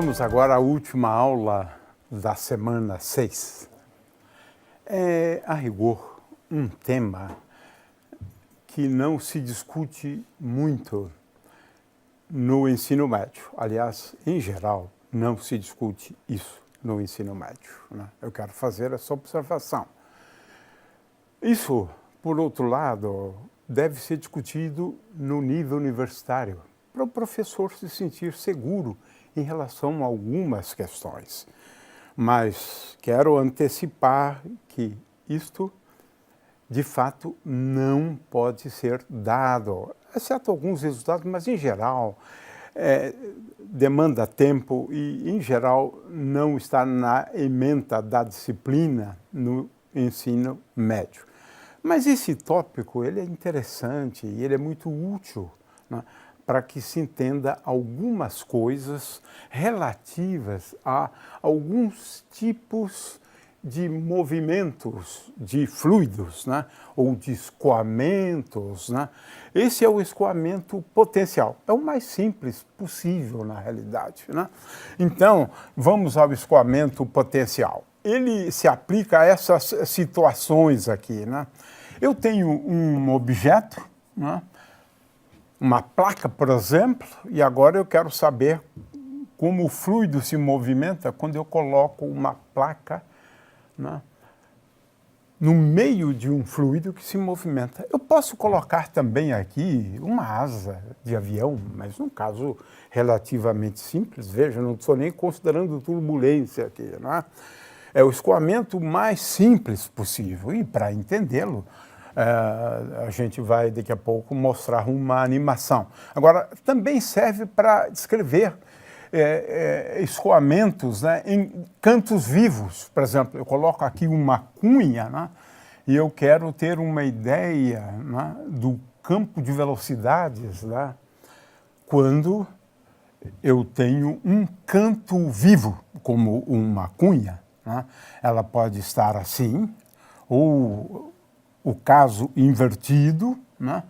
Vamos agora à última aula da semana 6. É, a rigor, um tema que não se discute muito no ensino médio. Aliás, em geral, não se discute isso no ensino médio, né? Eu quero fazer essa observação. Isso, por outro lado, deve ser discutido no nível universitário, para o professor se sentir seguro em relação a algumas questões. Mas quero antecipar que isto, de fato, não pode ser dado, exceto alguns resultados, mas, em geral, demanda tempo e, em geral, não está na ementa da disciplina no ensino médio. Mas esse tópico ele é interessante e ele é muito útil, né, para que se entenda algumas coisas relativas a alguns tipos de movimentos de fluidos, né, ou de escoamentos, né. Esse é o escoamento potencial. É o mais simples possível, na realidade, né. Então, vamos ao escoamento potencial. Ele se aplica a essas situações aqui, né. Eu tenho um objeto, né, uma placa, por exemplo, e agora eu quero saber como o fluido se movimenta quando eu coloco uma placa, né, no meio de um fluido que se movimenta. Eu posso colocar também aqui uma asa de avião, mas num caso relativamente simples, veja, não estou nem considerando turbulência aqui, né? É o escoamento mais simples possível e, para entendê-lo, a gente vai daqui a pouco mostrar uma animação. Agora, também serve para descrever escoamentos, né, em cantos vivos. Por exemplo, eu coloco aqui uma cunha, né, e eu quero ter uma ideia, né, do campo de velocidades, né, quando eu tenho um canto vivo, como uma cunha, né. Ela pode estar assim, ou o caso invertido, né?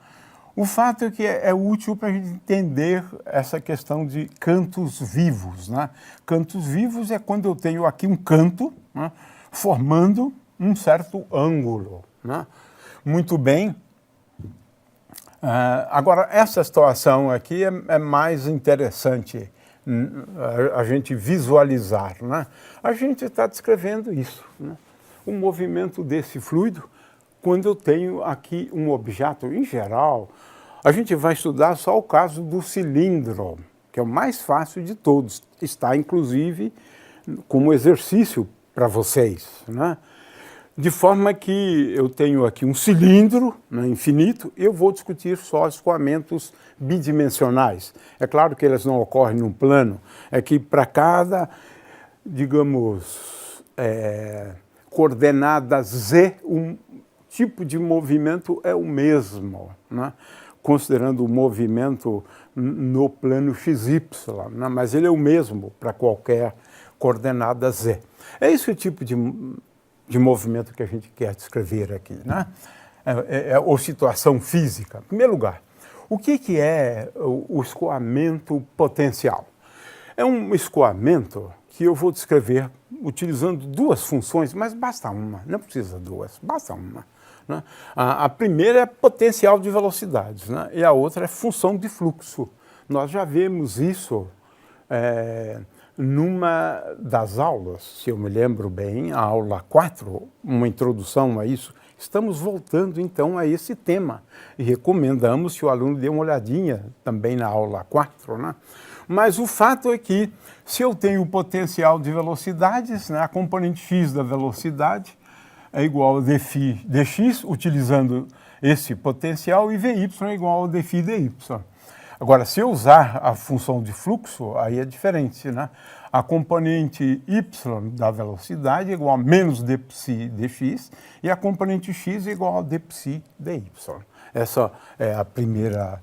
O fato é que é útil para a gente entender essa questão de cantos vivos, né? Cantos vivos é quando eu tenho aqui um canto, né, formando um certo ângulo, né? Muito bem. Agora, essa situação aqui é mais interessante a gente visualizar, né? A gente está descrevendo isso, né? O movimento desse fluido, quando eu tenho aqui um objeto, em geral, a gente vai estudar só o caso do cilindro, que é o mais fácil de todos. Está, inclusive, como exercício para vocês, né? De forma que eu tenho aqui um cilindro, né, infinito, e eu vou discutir só escoamentos bidimensionais. É claro que eles não ocorrem num plano, é que para cada, digamos, coordenada Z, tipo de movimento é o mesmo, né? Considerando o movimento no plano XY, né? Mas ele é o mesmo para qualquer coordenada Z. É esse o tipo de movimento que a gente quer descrever aqui, né? Ou situação física. Em primeiro lugar, o que é o escoamento potencial? É um escoamento que eu vou descrever utilizando duas funções, mas basta uma, não precisa duas, basta uma, né? A primeira é potencial de velocidades, né? E a outra é função de fluxo. Nós já vimos isso numa das aulas, se eu me lembro bem, a aula 4, uma introdução a isso. Estamos voltando então a esse tema e recomendamos que o aluno dê uma olhadinha também na aula 4, né? Mas o fato é que, se eu tenho o potencial de velocidades, né, a componente x da velocidade é igual a dφ dx, utilizando esse potencial, e vy é igual a dφ dy. Agora, se eu usar a função de fluxo, aí é diferente, né? A componente y da velocidade é igual a menos dψ dx, e a componente x é igual a dψ dy. Essa é a primeira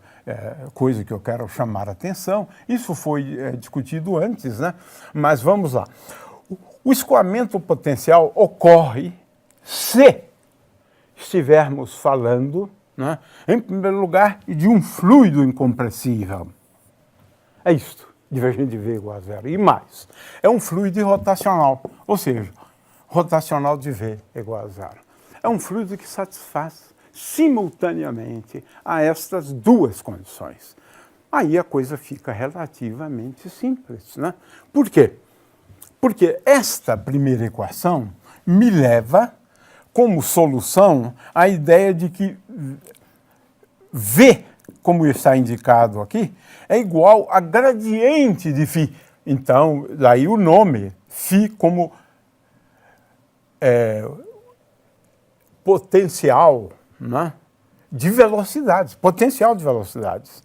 coisa que eu quero chamar a atenção. Isso foi discutido antes, né? Mas vamos lá. O escoamento potencial ocorre se estivermos falando, né, em primeiro lugar, de um fluido incompressível. É isto. divergente de V igual a zero. E mais, é um fluido rotacional, ou seja, rotacional de V igual a zero. É um fluido que satisfaz simultaneamente a estas duas condições. Aí a coisa fica relativamente simples, né? Por quê? Porque esta primeira equação me leva como solução a ideia de que V, como está indicado aqui, é igual a gradiente de φ. Então, daí o nome, φ como potencial, né, de velocidades, potencial de velocidades.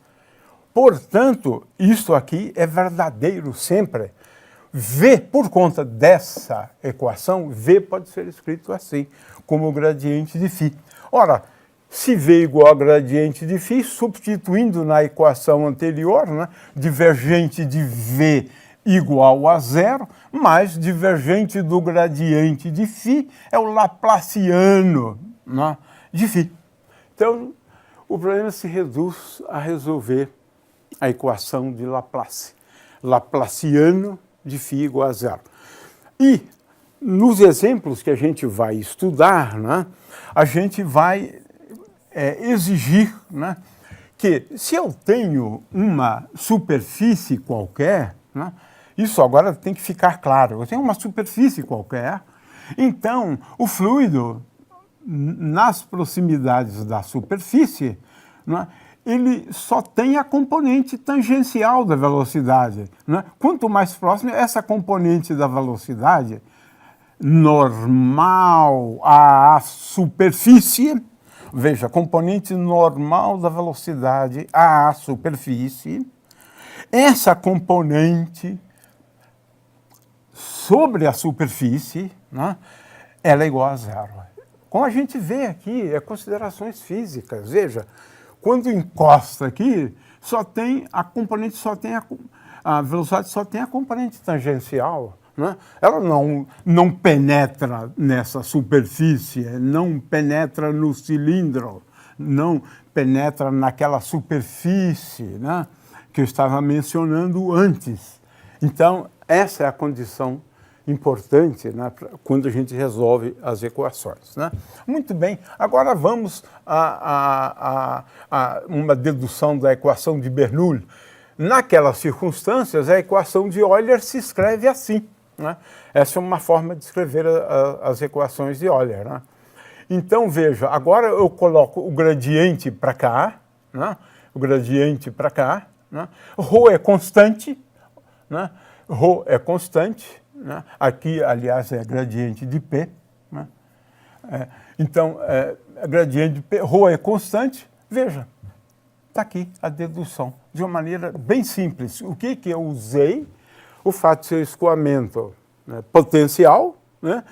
Portanto, isto aqui é verdadeiro sempre. V, por conta dessa equação, V pode ser escrito assim, como gradiente de φ. Ora, se V igual a gradiente de φ, substituindo na equação anterior, né, divergente de V igual a zero, mais divergente do gradiente de φ é o laplaciano, né, de φ. Então, o problema se reduz a resolver a equação de Laplace. Laplaciano de φ igual a zero. E, nos exemplos que a gente vai estudar, né, a gente vai exigir, né, que se eu tenho uma superfície qualquer, né, isso agora tem que ficar claro, eu tenho uma superfície qualquer, então o fluido nas proximidades da superfície, né, ele só tem a componente tangencial da velocidade, né? Quanto mais próximo, essa componente da velocidade normal à superfície, veja, componente normal da velocidade à superfície, essa componente sobre a superfície, né, ela é igual a zero. Como a gente vê aqui, é considerações físicas, veja, quando encosta aqui, só tem a componente, a velocidade só tem a componente tangencial, né? Ela não penetra nessa superfície, não penetra no cilindro, não penetra naquela superfície, né, que eu estava mencionando antes. Então, essa é a condição importante, né, quando a gente resolve as equações, né? Muito bem, agora vamos a uma dedução da equação de Bernoulli. Naquelas circunstâncias, a equação de Euler se escreve assim, né? Essa é uma forma de escrever as equações de Euler, né? Então, veja, agora eu coloco o gradiente para cá, né? O gradiente para cá, né? Rho é constante, né? Rho é constante, né? Aqui, aliás, é gradiente de P, né? Então, gradiente de P, ρ é constante, veja, está aqui a dedução, de uma maneira bem simples. O que eu usei? O fato de ser escoamento, né, potencial, né?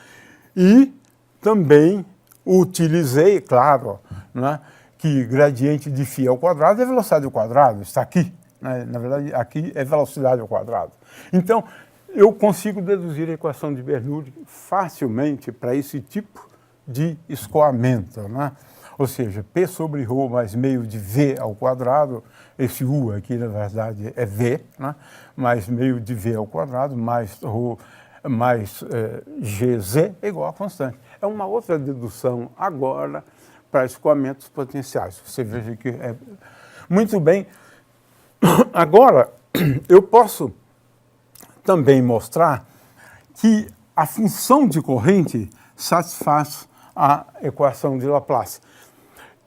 E também utilizei, claro, né, que gradiente de φ ao quadrado é velocidade ao quadrado, está aqui, né? Na verdade, aqui é velocidade ao quadrado. Então, eu consigo deduzir a equação de Bernoulli facilmente para esse tipo de escoamento, né? Ou seja, P sobre ρ mais meio de V ao quadrado, esse U aqui, na verdade, é V, né? Mais meio de V ao quadrado, mais ρ, mais GZ é igual a constante. É uma outra dedução agora para escoamentos potenciais. Você veja que é... Muito bem. Agora, eu posso também mostrar que a função de corrente satisfaz a equação de Laplace.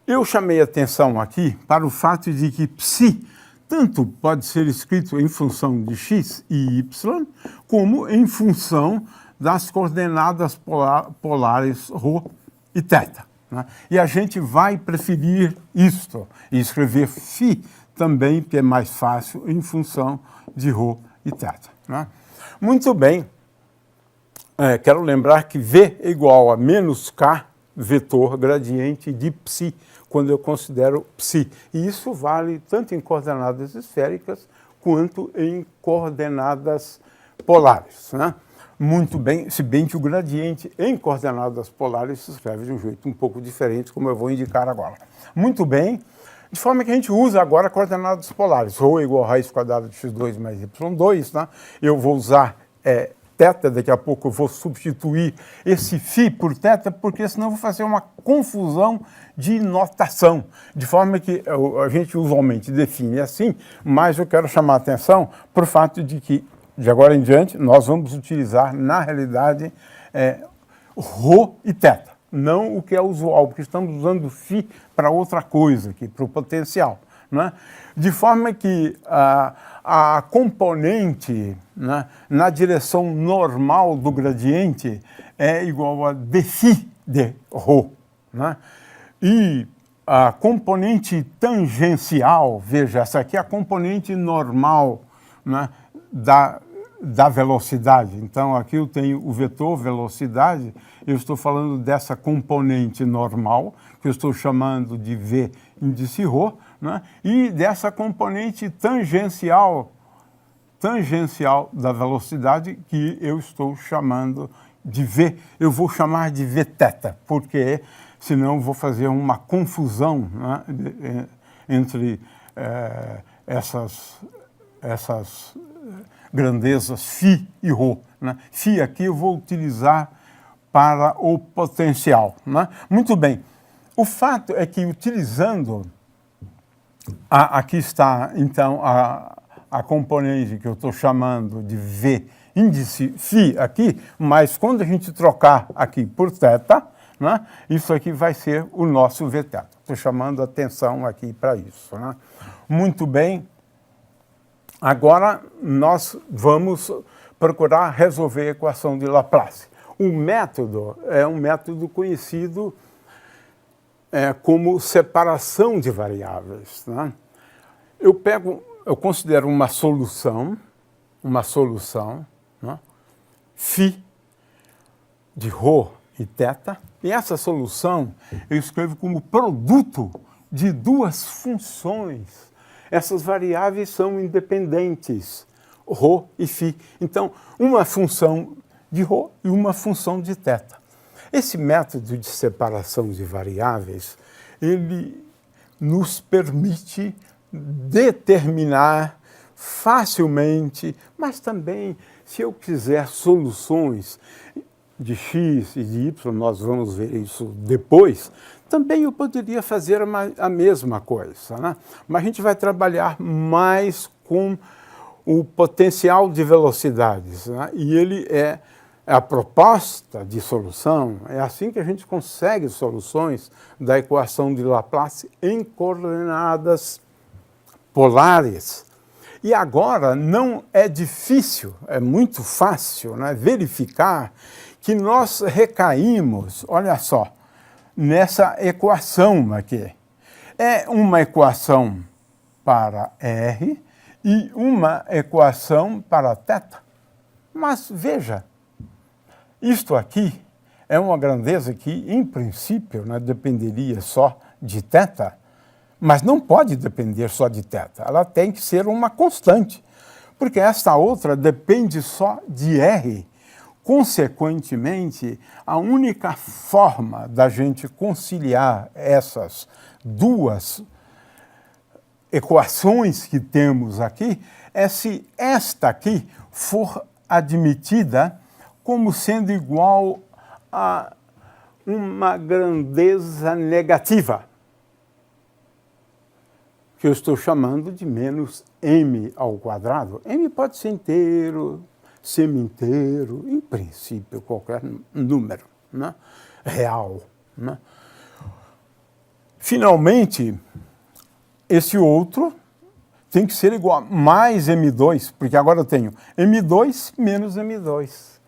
Eu chamei atenção aqui para o fato de que psi tanto pode ser escrito em função de x e y, como em função das coordenadas polares ρ e θ, né? E a gente vai preferir isto e escrever φ também, que é mais fácil, em função de ρ e θ, né? Muito bem. Quero lembrar que V é igual a menos K vetor gradiente de psi, quando eu considero psi. E isso vale tanto em coordenadas esféricas quanto em coordenadas polares, né? Muito bem, se bem que o gradiente em coordenadas polares se escreve de um jeito um pouco diferente, como eu vou indicar agora. Muito bem, De forma que a gente usa agora coordenadas polares. Rho é igual a raiz quadrada de x2 mais y2. Né? Eu vou usar θ, daqui a pouco eu vou substituir esse φ por θ, porque senão eu vou fazer uma confusão de notação. De forma que a gente usualmente define assim, mas eu quero chamar a atenção para o fato de que, de agora em diante, nós vamos utilizar, na realidade, Rho e θ. Não o que é usual, porque estamos usando φ para outra coisa aqui, para o potencial. Né? De forma que a componente, né, na direção normal do gradiente é igual a dφ de ρ. Né? E a componente tangencial, veja, essa aqui é a componente normal, né, da velocidade. Então, aqui eu tenho o vetor velocidade, eu estou falando dessa componente normal, que eu estou chamando de V índice ρ, né? E dessa componente tangencial da velocidade, que eu estou chamando de V. Eu vou chamar de Vθ, porque senão eu vou fazer uma confusão, né, entre essas grandezas φ e ρ. Né? Φ aqui eu vou utilizar para o potencial. Né? Muito bem. O fato é que utilizando, aqui está então a componente que eu estou chamando de V índice φ aqui, mas quando a gente trocar aqui por θ, né, isso aqui vai ser o nosso Vθ. Estou chamando a atenção aqui para isso. Né? Muito bem. Agora, nós vamos procurar resolver a equação de Laplace. O método é um método conhecido como separação de variáveis. Né? Eu considero uma solução, né? φ de ρ e θ, e essa solução eu escrevo como produto de duas funções. Essas variáveis são independentes, ρ e φ. Então, uma função de ρ e uma função de θ. Esse método de separação de variáveis, ele nos permite determinar facilmente, mas também, se eu quiser soluções de x e de y, nós vamos ver isso depois, também eu poderia fazer a mesma coisa. Né? Mas a gente vai trabalhar mais com o potencial de velocidades. Né? E ele é a proposta de solução, é assim que a gente consegue soluções da equação de Laplace em coordenadas polares. E agora não é difícil, é muito fácil, né, verificar que nós recaímos, olha só, nessa equação aqui. É uma equação para R e uma equação para θ. Mas veja, isto aqui é uma grandeza que, em princípio, né, dependeria só de θ, mas não pode depender só de θ. Ela tem que ser uma constante, porque esta outra depende só de R. Consequentemente, a única forma da gente conciliar essas duas equações que temos aqui é se esta aqui for admitida como sendo igual a uma grandeza negativa, que eu estou chamando de menos m ao quadrado. M pode ser inteiro, semi-inteiro, em princípio, qualquer número, né, real. Né? Finalmente, esse outro tem que ser igual a mais m2, porque agora eu tenho m2 menos m2.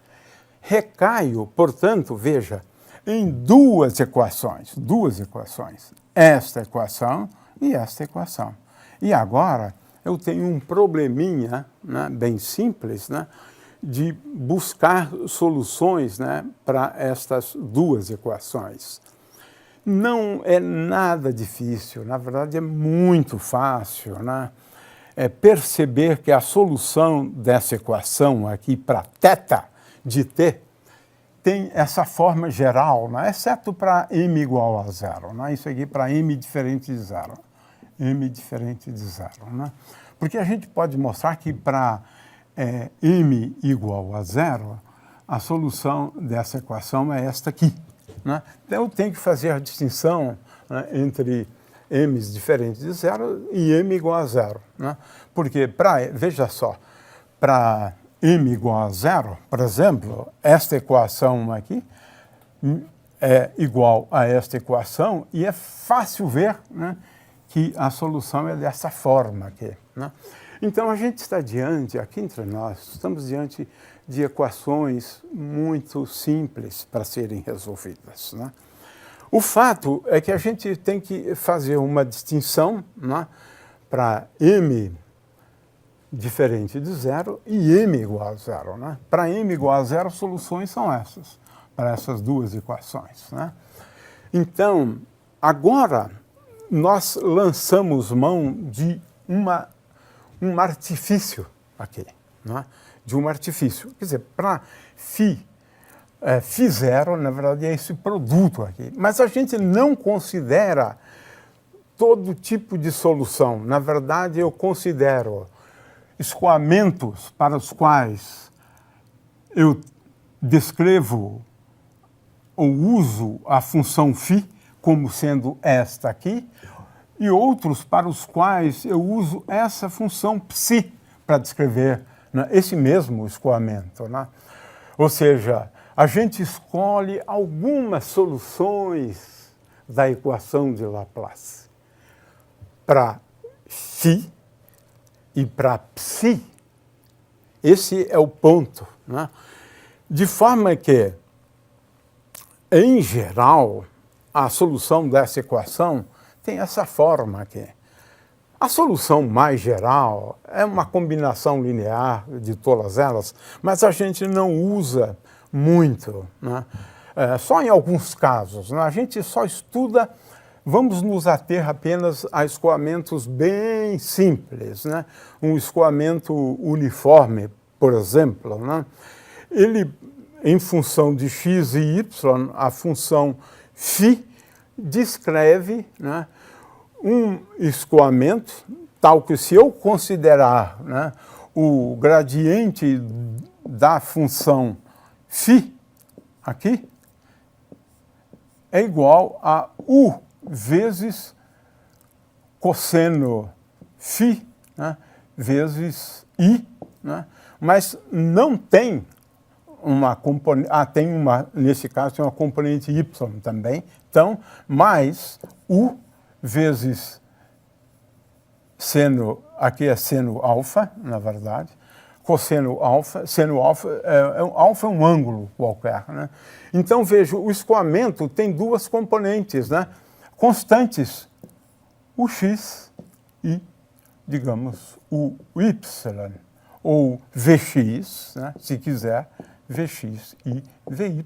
Recaio, portanto, veja, em duas equações, esta equação e esta equação. E agora eu tenho um probleminha, né, bem simples, né, de buscar soluções, né, para estas duas equações. Não é nada difícil, na verdade é muito fácil, né? É perceber que a solução dessa equação aqui para θ de t tem essa forma geral, né? Exceto para m igual a zero. Né? Isso aqui para m diferente de zero. m diferente de zero, né? Porque a gente pode mostrar que para m igual a zero, a solução dessa equação é esta aqui, né? Então eu tenho que fazer a distinção, né, entre m's diferentes de zero e m igual a zero, né? Porque, veja só, para m igual a zero, por exemplo, esta equação aqui é igual a esta equação e é fácil ver, né, que a solução é dessa forma aqui, né? Então a gente está diante, aqui entre nós, estamos diante de equações muito simples para serem resolvidas, né? O fato é que a gente tem que fazer uma distinção, né, para m diferente de zero e m igual a zero, né? Para m igual a zero, as soluções são essas, para essas duas equações, né? Então, agora, nós lançamos mão de um artifício aqui, né? De um artifício. Quer dizer, para φ zero, na verdade, é esse produto aqui. Mas a gente não considera todo tipo de solução. Na verdade, eu considero escoamentos para os quais eu descrevo ou uso a função φ como sendo esta aqui, e outros para os quais eu uso essa função ψ para descrever, né, esse mesmo escoamento, né? Ou seja, a gente escolhe algumas soluções da equação de Laplace. Para φ e para ψ, esse é o ponto, né? De forma que, em geral, a solução dessa equação tem essa forma aqui. A solução mais geral é uma combinação linear de todas elas, mas a gente não usa muito, né? Só em alguns casos, né? A gente só estuda, vamos nos ater apenas a escoamentos bem simples, né? Um escoamento uniforme, por exemplo, né? Ele, em função de x e y, a função φ descreve, né, um escoamento tal que, se eu considerar, né, o gradiente da função φ aqui é igual a u vezes cosseno φ, né, vezes i, né, mas não tem uma componente, nesse caso tem uma componente y também, então, mais u vezes seno, aqui é seno alfa, na verdade, cosseno alfa, seno alfa, alfa é um ângulo qualquer, né? Então, veja, o escoamento tem duas componentes, né, constantes, o x e, digamos, o y, ou Vx, né, se quiser, Vx e Vy.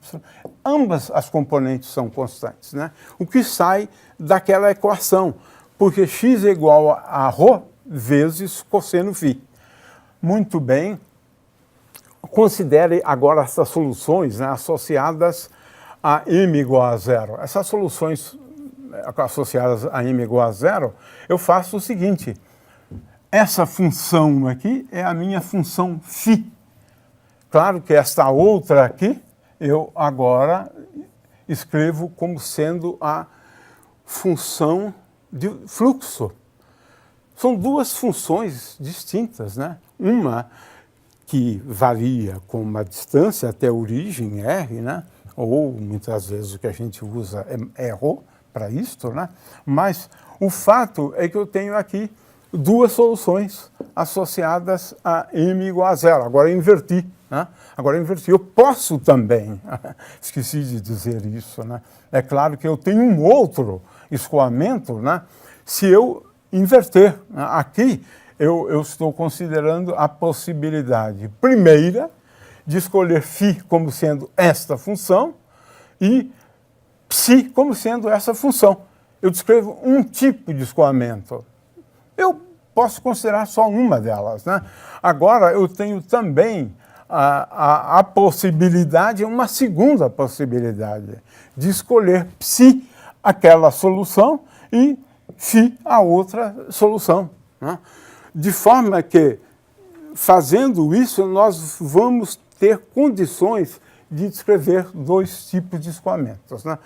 Ambas as componentes são constantes, né? O que sai daquela equação, porque x é igual a ρ vezes cosseno φ. Muito bem. Considere agora essas soluções, né, associadas a m igual a zero. Essas soluções associadas a m igual a zero, eu faço o seguinte: essa função aqui é a minha função φ. Claro que esta outra aqui, eu agora escrevo como sendo a função de fluxo. São duas funções distintas, né? Uma que varia com uma distância até a origem, r, né? Ou muitas vezes o que a gente usa é ρ para isto, né? Mas o fato é que eu tenho aqui duas soluções associadas a m igual a zero. Agora eu inverti, né? Agora eu inverti. Eu posso também, esqueci de dizer isso, né? É claro que eu tenho um outro escoamento, né, se eu inverter. Aqui eu estou considerando a possibilidade primeira de escolher φ como sendo esta função e ψ como sendo essa função. Eu descrevo um tipo de escoamento. Eu posso considerar só uma delas, né? Agora, eu tenho também a possibilidade, uma segunda possibilidade, de escolher ψ, aquela solução, e φ a outra solução, né? De forma que, fazendo isso, nós vamos ter condições de descrever dois tipos de escoamentos, né?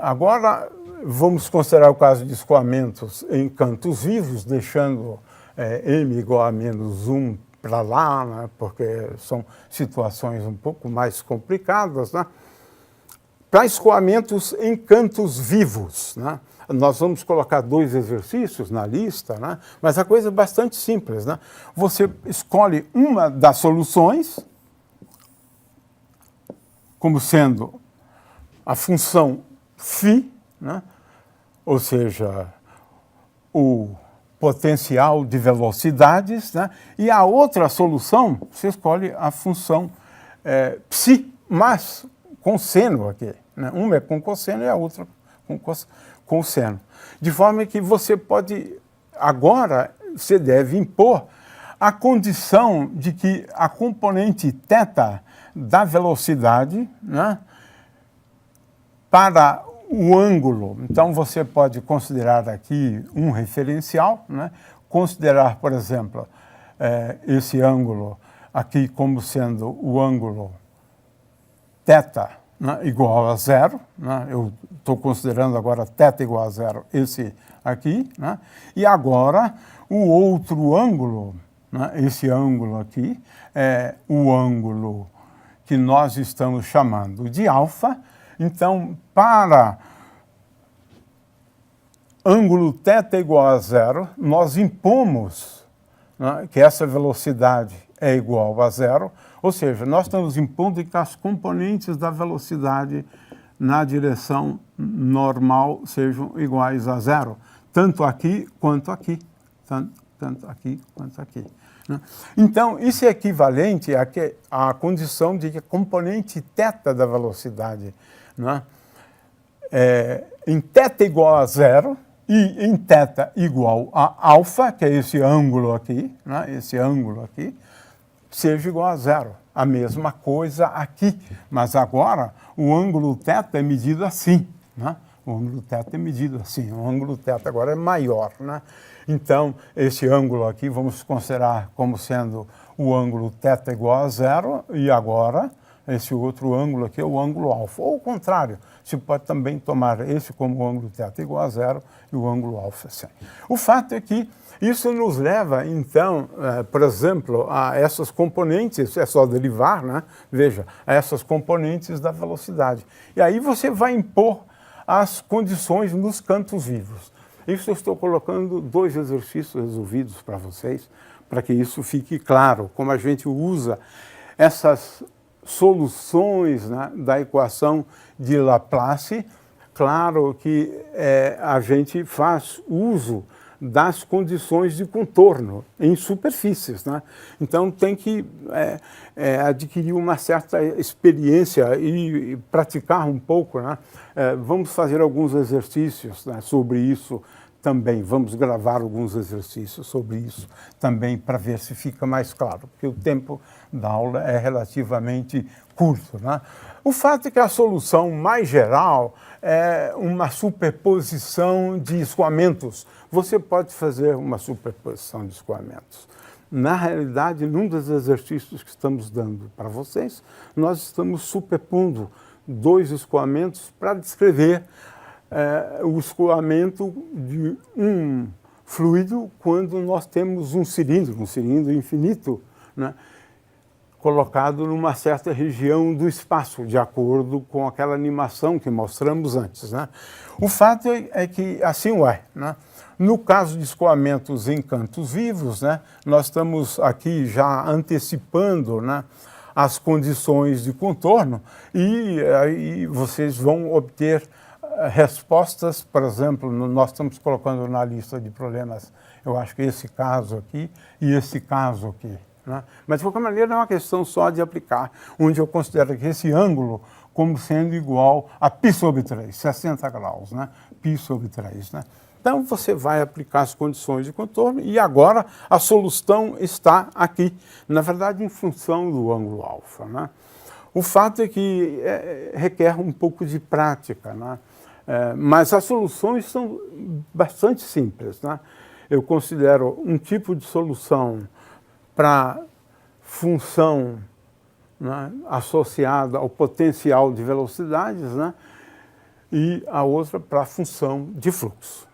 Agora, vamos considerar o caso de escoamentos em cantos vivos, deixando m igual a menos 1 para lá, né? Porque são situações um pouco mais complicadas, né? Para escoamentos em cantos vivos, né? Nós vamos colocar dois exercícios na lista, né? Mas a coisa é bastante simples, né? Você escolhe uma das soluções como sendo a função φ, né? Ou seja, o potencial de velocidades, né? E a outra solução, você escolhe a função ψ, mas com seno aqui, né? Uma é com cosseno e a outra com seno. De forma que você pode, agora, você deve impor a condição de que a componente θ da velocidade, né, para o ângulo, então você pode considerar aqui um referencial, né, considerar, por exemplo, esse ângulo aqui como sendo o ângulo θ, né, igual a zero, né? Eu estou considerando agora θ igual a zero, esse aqui, né? E agora o outro ângulo, né, esse ângulo aqui, é o ângulo que nós estamos chamando de alfa. Então, para ângulo θ igual a zero, nós impomos, né, que essa velocidade é igual a zero, ou seja, nós estamos impondo que as componentes da velocidade na direção normal sejam iguais a zero, tanto aqui quanto aqui, tanto aqui quanto aqui, né? Então, isso é equivalente à condição de que a componente θ da velocidade, né, em θ igual a zero e em θ igual a alfa, que é esse ângulo aqui, né, esse ângulo aqui, seja igual a zero. A mesma coisa aqui, mas agora o ângulo θ é medido assim, né? O ângulo θ é medido assim, o ângulo θ agora é maior, né? Então, esse ângulo aqui vamos considerar como sendo o ângulo θ igual a zero, e agora esse outro ângulo aqui é o ângulo alfa. Ou o contrário, você pode também tomar esse como o ângulo θ igual a zero e o ângulo alfa 100. O fato é que isso nos leva, então, por exemplo, a essas componentes, é só derivar, né? Veja, a essas componentes da velocidade. E aí você vai impor as condições nos cantos vivos. Isso eu estou colocando dois exercícios resolvidos para vocês, para que isso fique claro, como a gente usa essas soluções, né, da equação de Laplace. Claro que a gente faz uso das condições de contorno em superfícies, né? Então tem que adquirir uma certa experiência e praticar um pouco, né? Vamos fazer alguns exercícios, né, sobre isso também. Vamos gravar alguns exercícios sobre isso também para ver se fica mais claro, porque o tempo da aula é relativamente curto, né? O fato é que a solução mais geral é uma superposição de escoamentos. Você pode fazer uma superposição de escoamentos. Na realidade, num dos exercícios que estamos dando para vocês, nós estamos superpondo dois escoamentos para descrever o escoamento de um fluido quando nós temos um cilindro infinito, né, colocado numa certa região do espaço, de acordo com aquela animação que mostramos antes, né? O fato é que assim é, né? No caso de escoamentos em cantos vivos, né, nós estamos aqui já antecipando, né, as condições de contorno, e aí vocês vão obter respostas. Por exemplo, nós estamos colocando na lista de problemas, eu acho que esse caso aqui e esse caso aqui, né? Mas, de qualquer maneira, é uma questão só de aplicar, onde eu considero que esse ângulo como sendo igual a π sobre 3, 60 graus, né? Π sobre 3, né? Então, você vai aplicar as condições de contorno e agora a solução está aqui, na verdade, em função do ângulo alfa, né? O fato é que requer um pouco de prática, né? Mas as soluções são bastante simples, né? Eu considero um tipo de solução para função, né, associada ao potencial de velocidades, né, e a outra para a função de fluxo.